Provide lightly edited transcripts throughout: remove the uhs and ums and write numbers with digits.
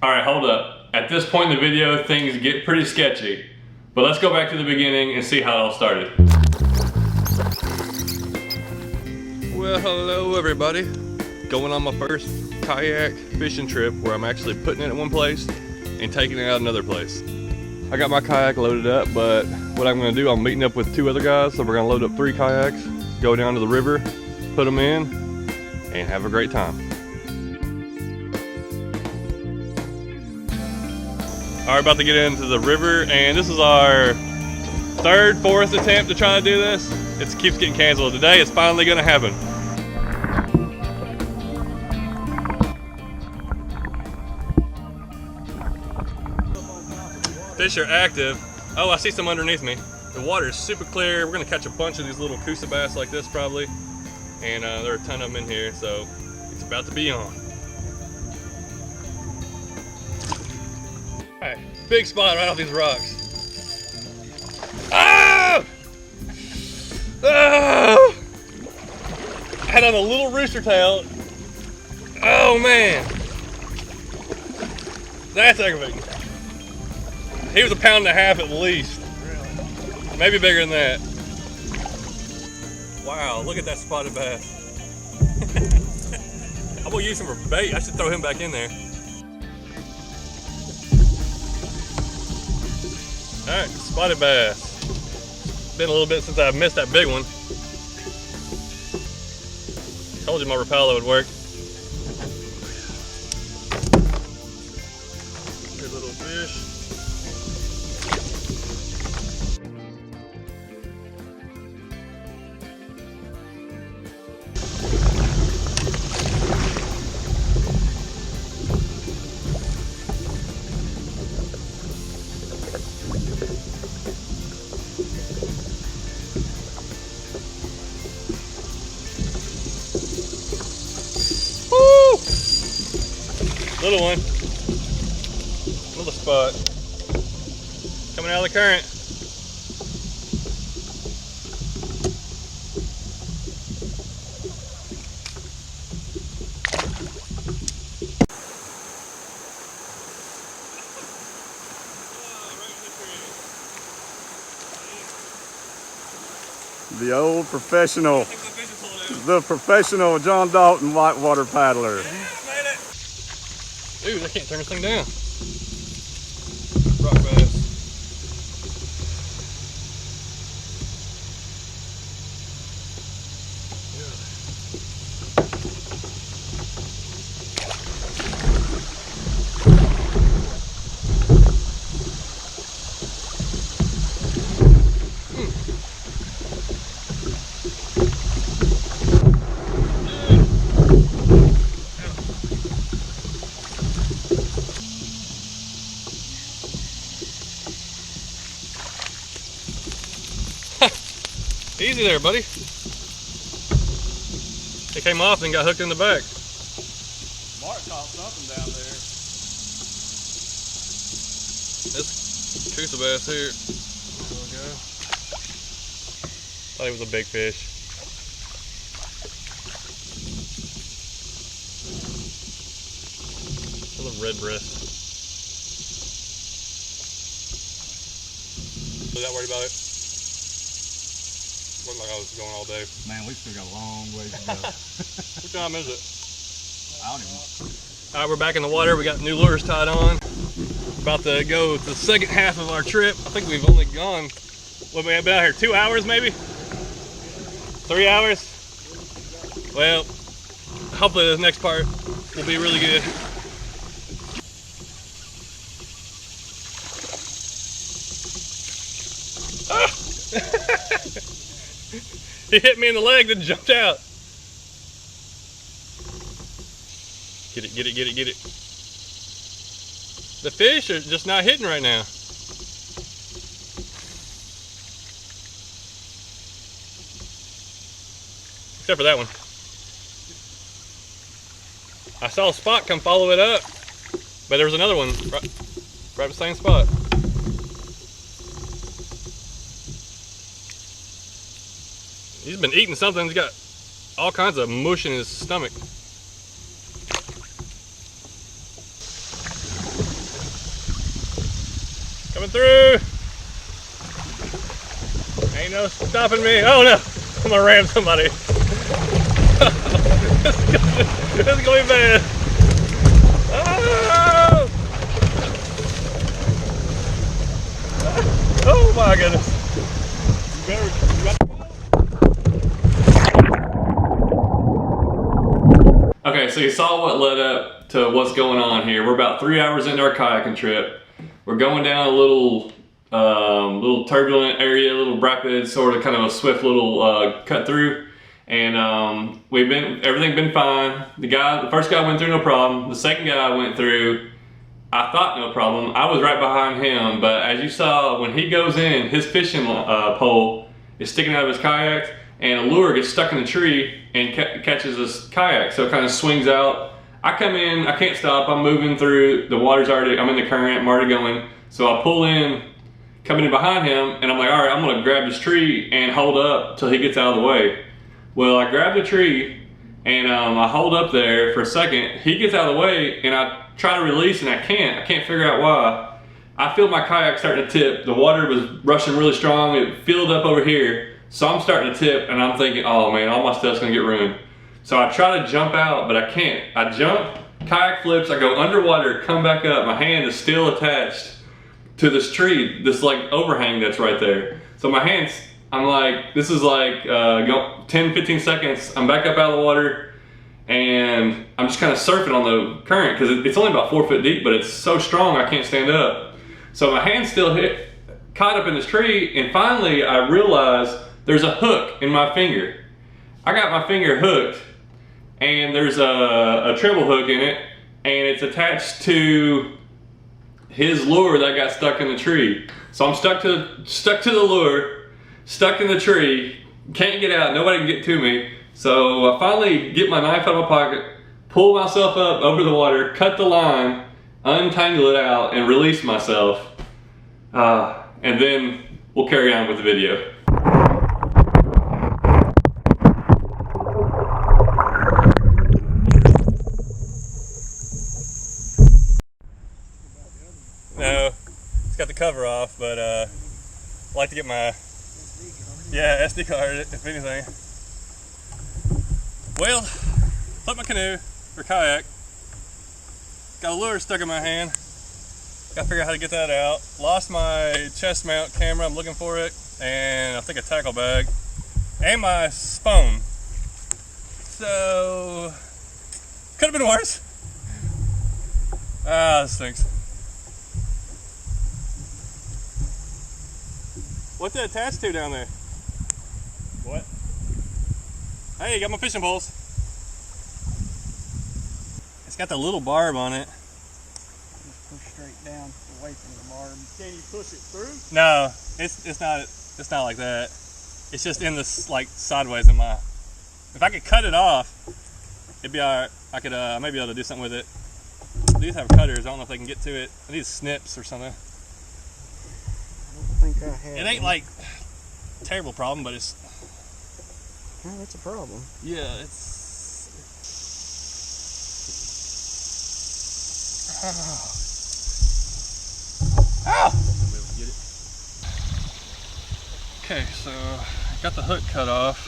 Alright, hold up. At this point in the video, things get pretty sketchy. But let's go back to the beginning and see how it all started. Well, hello everybody. Going on my first kayak fishing trip where I'm actually putting it in one place and taking it out another place. I got my kayak loaded up, but what I'm gonna do, I'm meeting up with two other guys, so we're gonna load up 3 kayaks, go down to the river, put them in, and have a great time. Alright, about to get into the river, and this is our 3rd, 4th attempt to try to do this. It keeps getting canceled. Today it's finally gonna happen. Fish are active. Oh, I see some underneath me. The water is super clear. We're gonna catch a bunch of these little kusa bass like this probably. And there are a ton of them in here, so it's about to be on. Alright, big spot right off these rocks. Oh! Oh! I had on a little rooster tail. Oh man! That's aggravating. He was 1.5 pounds at least. Really? Maybe bigger than that. Wow, look at that spotted bass. I'm gonna use him for bait. I should throw him back in there. All right, spotted bass. Been a little bit since I've missed that big one. Told you my rapala would work. Good little fish. Little one, little spot, coming out of the current. The old professional, the professional John Dalton whitewater paddler. Dude, I can't turn this thing down. Rock bass. Easy there, buddy. It came off and got hooked in the back. Mark caught something down there. This kusa bass here. There we go. Thought it was a big fish. A little red breast. Was that worried about it? Looked like I was going all day. Man, we still got a long ways to go. What time is it? I don't even know. All right, we're back in the water. We got new lures tied on. About to go to the second half of our trip. I think we've only gone, what, we have been out here 2 hours maybe? 3 hours? Well, hopefully this next part will be really good. Ah! He hit me in the leg, then jumped out. Get it, get it, get it, get it. The fish are just not hitting right now. Except for that one. I saw a spot come follow it up, but there was another one right at the same spot. He's been eating something. He's got all kinds of mush in his stomach. Coming through. Ain't no stopping me. Oh no, I'm gonna ram somebody. This is gonna be bad. Oh! Oh my goodness. Okay, so you saw what led up to what's going on here. We're about 3 hours into our kayaking trip. We're going down a little turbulent area, a little rapid, sort of kind of a swift little cut through. And everything been fine. The first guy went through no problem. The second guy I went through, I thought no problem. I was right behind him, but as you saw, when he goes in, his fishing pole is sticking out of his kayak, and a lure gets stuck in the tree and catches his kayak, so it kind of swings out. I come in, I can't stop, I'm moving through, the water's already, I'm in the current, I'm already going, so I pull in, coming in behind him, and I'm like, all right, I'm gonna grab this tree and hold up till he gets out of the way. Well, I grab the tree, and I hold up there for a second, he gets out of the way, and I try to release, and I can't figure out why. I feel my kayak starting to tip, the water was rushing really strong, it filled up over here, so I'm starting to tip, and I'm thinking, oh man, all my stuff's gonna get ruined. So I try to jump out, but I can't. I jump, kayak flips, I go underwater, come back up, my hand is still attached to this tree, this like overhang that's right there. So my hands, I'm like, this is like 10-15 seconds, I'm back up out of the water, and I'm just kind of surfing on the current, because it's only about 4 foot deep, but it's so strong I can't stand up. So my hand's still caught up in this tree, and finally I realize there's a hook in my finger. I got my finger hooked, and there's a treble hook in it, and it's attached to his lure that got stuck in the tree. So I'm stuck to the lure, stuck in the tree, can't get out, nobody can get to me. So I finally get my knife out of my pocket, pull myself up over the water, cut the line, untangle it out, and release myself. And then we'll carry on with the video. No, it's got the cover off, but I like to get my SD card if anything. Well, flipped my canoe or kayak. Got a lure stuck in my hand. Gotta figure out how to get that out. Lost my chest mount camera, I'm looking for it, and I think a tackle bag, and my phone. So, could have been worse. This stinks. What's it attached to down there? What? Hey, got my fishing poles. It's got the little barb on it. Just push straight down away from the barb. Can you push it through? No, it's not like that. It's just in this like sideways in my. If I could cut it off, it'd be alright. I could maybe be able to do something with it. These have cutters. I don't know if they can get to it. These snips or something. I don't think I have. It ain't like a terrible problem, but it's. Oh, that's a problem. Yeah, it's. Ow! Okay, so I got the hook cut off.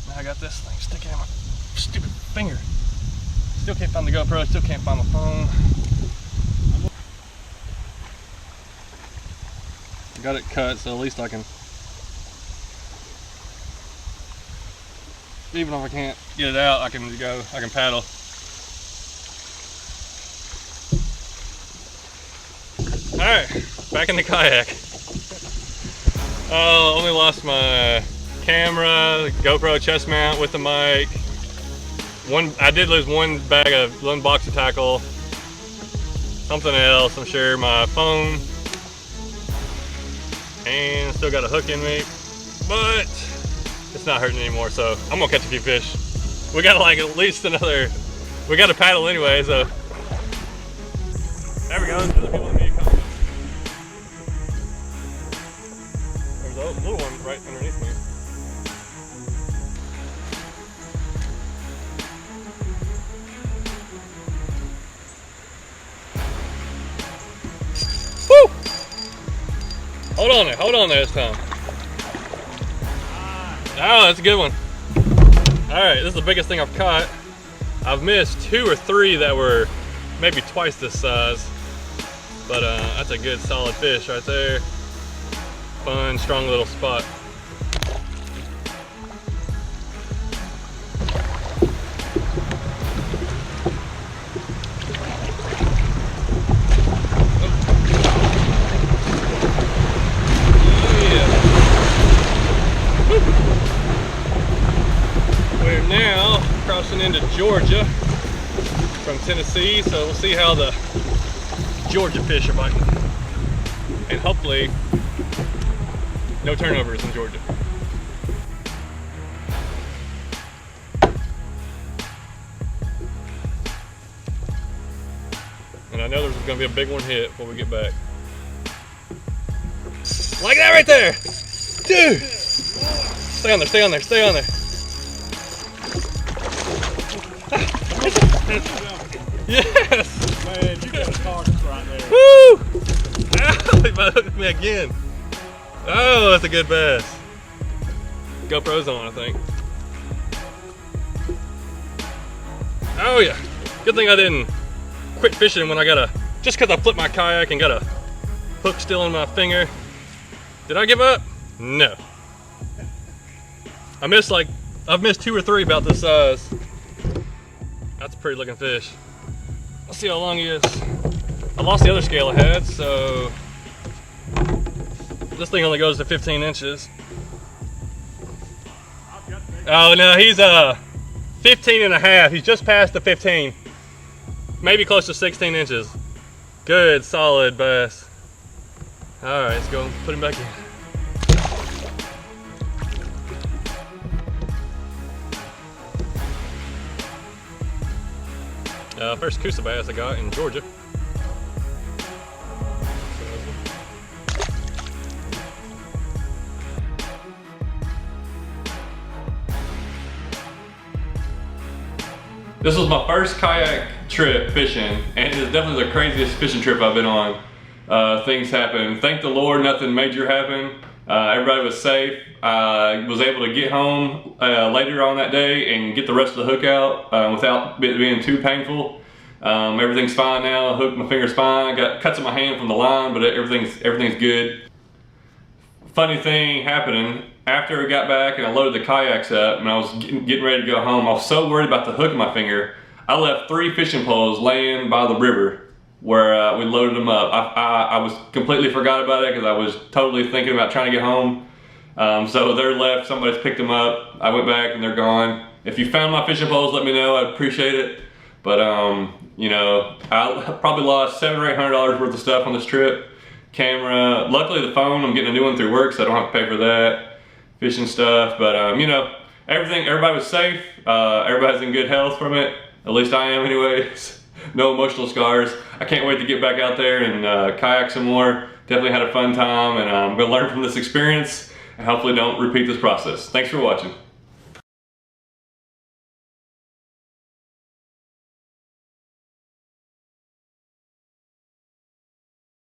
Now I got this thing sticking in my stupid finger. Still can't find the GoPro, still can't find my phone. I got it cut, so at least I can. Even if I can't get it out, I can paddle. Alright, back in the kayak. Only lost my camera, GoPro chest mount with the mic. I did lose one box of tackle. Something else, I'm sure, my phone. And still got a hook in me. But it's not hurting anymore, so I'm gonna catch a few fish. We got like at least another, we got a paddle anyway, so. There we go, other people in the comments. There's a little one right underneath me. Hold on there this time. Oh, that's a good one. All right, this is the biggest thing I've caught. I've missed 2 or 3 that were maybe twice this size, but that's a good solid fish right there. Fun, strong little spot. We're now crossing into Georgia from Tennessee, so we'll see how the Georgia fish are biting. And hopefully, no turnovers in Georgia. And I know there's gonna be a big one hit before we get back. Like that right there! Dude! Stay on there, stay on there, stay on there. Yes! Man, you got a target right there. Woo! Ow, he hooked me again. Oh, that's a good bass. GoPro's on, I think. Oh yeah. Good thing I didn't quit fishing when I got just because I flipped my kayak and got a hook still in my finger. Did I give up? No. I've missed 2 or 3 about this size. That's a pretty looking fish. Let's see how long he is. I lost the other scale I had, so this thing only goes to 15 inches. Oh no, he's 15 and a half. He's just past the 15. Maybe close to 16 inches. Good, solid bass. All right, let's go and put him back in. First Coosa bass I got in Georgia. This was my first kayak trip fishing, and it is definitely the craziest fishing trip I've been on. Things happen. Thank the Lord, nothing major happened. Everybody was safe. I was able to get home later on that day and get the rest of the hook out without it being too painful. Everything's fine now. Hook, my finger's fine. Got cuts in my hand from the line, but everything's good. Funny thing happening, after I got back and I loaded the kayaks up and I was getting ready to go home, I was so worried about the hook in my finger, I left 3 fishing poles laying by the river where we loaded them up. I was completely forgot about it because I was totally thinking about trying to get home. So they're left, somebody's picked them up. I went back and they're gone. If you found my fishing poles, let me know, I'd appreciate it. But you know, I probably lost $700 or $800 worth of stuff on this trip. Camera, luckily the phone, I'm getting a new one through work, so I don't have to pay for that. Fishing stuff, but you know, everybody was safe. Everybody's in good health from it. At least I am anyways. No emotional scars. I can't wait to get back out there and kayak some more. Definitely had a fun time, and I'm gonna learn from this experience and hopefully don't repeat this process. Thanks for watching.